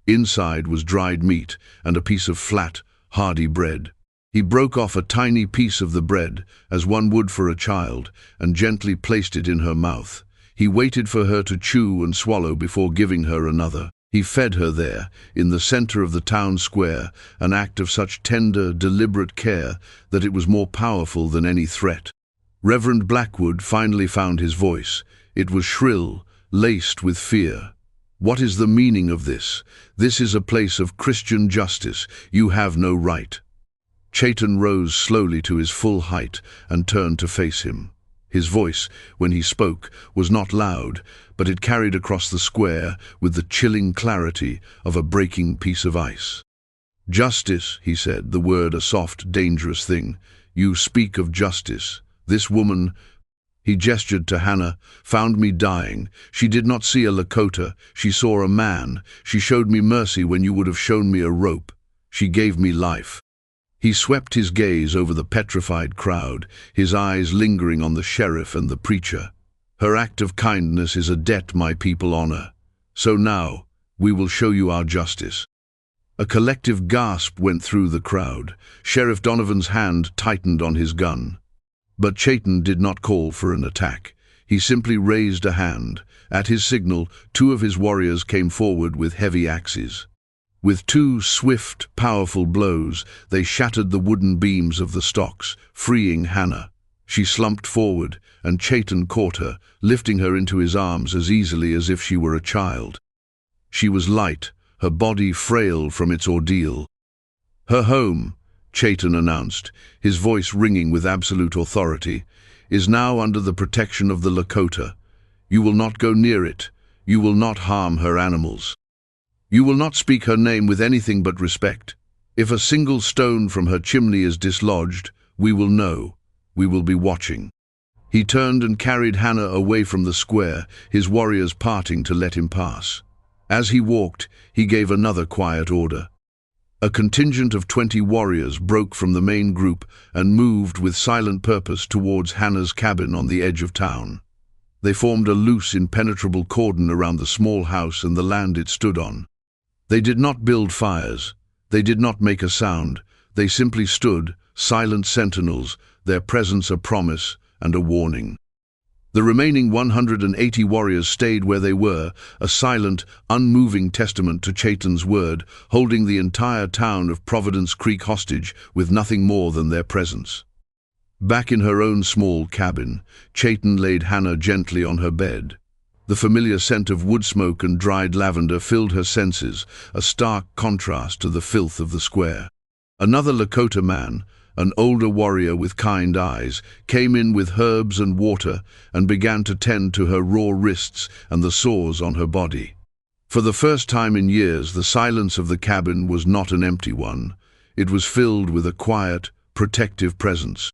Inside was dried meat and a piece of flat, hardy bread. He broke off a tiny piece of the bread, as one would for a child, and gently placed it in her mouth. He waited for her to chew and swallow before giving her another. He fed her there, in the center of the town square, an act of such tender, deliberate care that it was more powerful than any threat. Reverend Blackwood finally found his voice. It was shrill, laced with fear. "What is the meaning of this? This is a place of Christian justice. You have no right." Chaitan rose slowly to his full height and turned to face him. His voice, when he spoke, was not loud, but it carried across the square with the chilling clarity of a breaking piece of ice. "Justice," he said, the word a soft, dangerous thing. "You speak of justice. This woman," he gestured to Hannah, "found me dying. She did not see a Lakota. She saw a man. She showed me mercy when you would have shown me a rope. She gave me life." He swept his gaze over the petrified crowd, his eyes lingering on the sheriff and the preacher. "Her act of kindness is a debt my people honor. So now, we will show you our justice." A collective gasp went through the crowd. Sheriff Donovan's hand tightened on his gun. But Chayton did not call for an attack. He simply raised a hand. At his signal, two of his warriors came forward with heavy axes. With two swift, powerful blows, they shattered the wooden beams of the stocks, freeing Hannah. She slumped forward, and Chayton caught her, lifting her into his arms as easily as if she were a child. She was light, her body frail from its ordeal. "Her home," Chayton announced, his voice ringing with absolute authority, "is now under the protection of the Lakota. You will not go near it. You will not harm her animals. You will not speak her name with anything but respect. If a single stone from her chimney is dislodged, we will know. We will be watching." He turned and carried Hannah away from the square, his warriors parting to let him pass. As he walked, he gave another quiet order. A contingent of 20 warriors broke from the main group and moved with silent purpose towards Hannah's cabin on the edge of town. They formed a loose, impenetrable cordon around the small house and the land it stood on. They did not build fires. They did not make a sound. They simply stood, silent sentinels, their presence a promise and a warning. The remaining 180 warriors stayed where they were, a silent, unmoving testament to Chayton's word, holding the entire town of Providence Creek hostage with nothing more than their presence. Back in her own small cabin, Chayton laid Hannah gently on her bed. The familiar scent of wood smoke and dried lavender filled her senses, a stark contrast to the filth of the square. Another Lakota man, an older warrior with kind eyes, came in with herbs and water and began to tend to her raw wrists and the sores on her body. For the first time in years, the silence of the cabin was not an empty one. It was filled with a quiet, protective presence.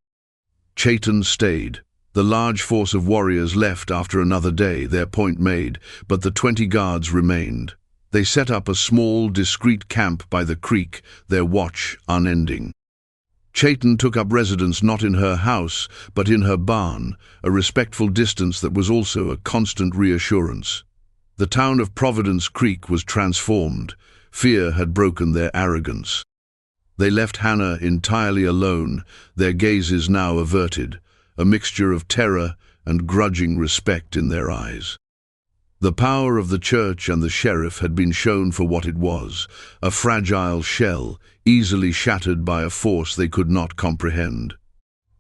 Chayton stayed. The large force of warriors left after another day, their point made, but the 20 guards remained. They set up a small, discreet camp by the creek, their watch unending. Chayton took up residence not in her house, but in her barn, a respectful distance that was also a constant reassurance. The town of Providence Creek was transformed. Fear had broken their arrogance. They left Hannah entirely alone, their gazes now averted, a mixture of terror and grudging respect in their eyes. The power of the church and the sheriff had been shown for what it was, a fragile shell, easily shattered by a force they could not comprehend.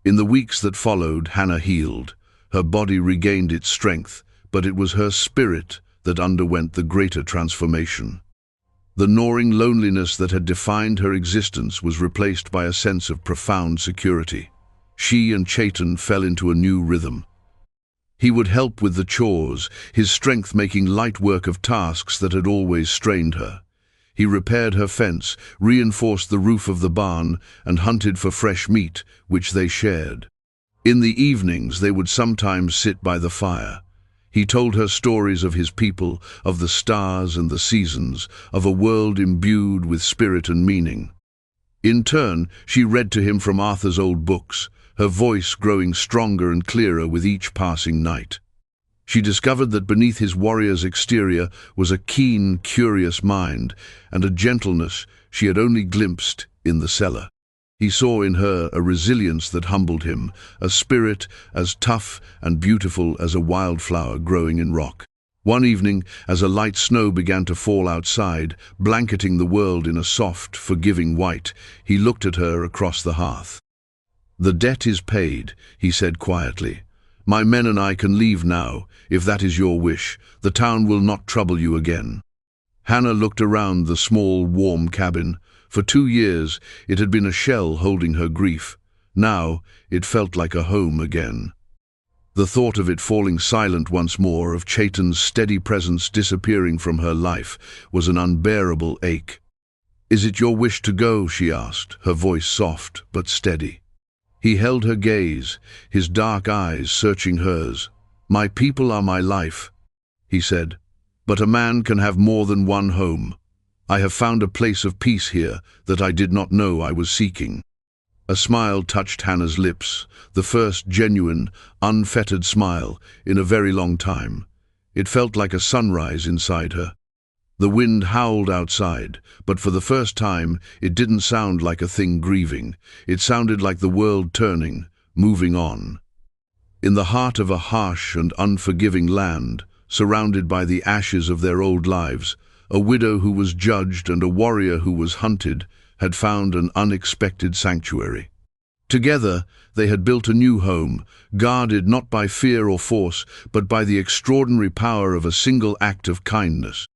In the weeks that followed, Hannah healed. Her body regained its strength, but it was her spirit that underwent the greater transformation. The gnawing loneliness that had defined her existence was replaced by a sense of profound security. She and Chayton fell into a new rhythm. He would help with the chores, his strength making light work of tasks that had always strained her. He repaired her fence, reinforced the roof of the barn, and hunted for fresh meat, which they shared. In the evenings, they would sometimes sit by the fire. He told her stories of his people, of the stars and the seasons, of a world imbued with spirit and meaning. In turn, she read to him from Arthur's old books, her voice growing stronger and clearer with each passing night. She discovered that beneath his warrior's exterior was a keen, curious mind, and a gentleness she had only glimpsed in the cellar. He saw in her a resilience that humbled him, a spirit as tough and beautiful as a wildflower growing in rock. One evening, as a light snow began to fall outside, blanketing the world in a soft, forgiving white, he looked at her across the hearth. "The debt is paid," he said quietly. "My men and I can leave now, if that is your wish. The town will not trouble you again." Hannah looked around the small, warm cabin. For 2 years, it had been a shell holding her grief. Now, it felt like a home again. The thought of it falling silent once more, of Chetan's steady presence disappearing from her life, was an unbearable ache. "Is it your wish to go?" she asked, her voice soft but steady. He held her gaze, his dark eyes searching hers. "My people are my life," he said, "but a man can have more than one home. I have found a place of peace here that I did not know I was seeking." A smile touched Hannah's lips, the first genuine, unfettered smile in a very long time. It felt like a sunrise inside her. The wind howled outside, but for the first time it didn't sound like a thing grieving. It sounded like the world turning, moving on. In the heart of a harsh and unforgiving land, surrounded by the ashes of their old lives, a widow who was judged and a warrior who was hunted had found an unexpected sanctuary. Together, they had built a new home, guarded not by fear or force, but by the extraordinary power of a single act of kindness.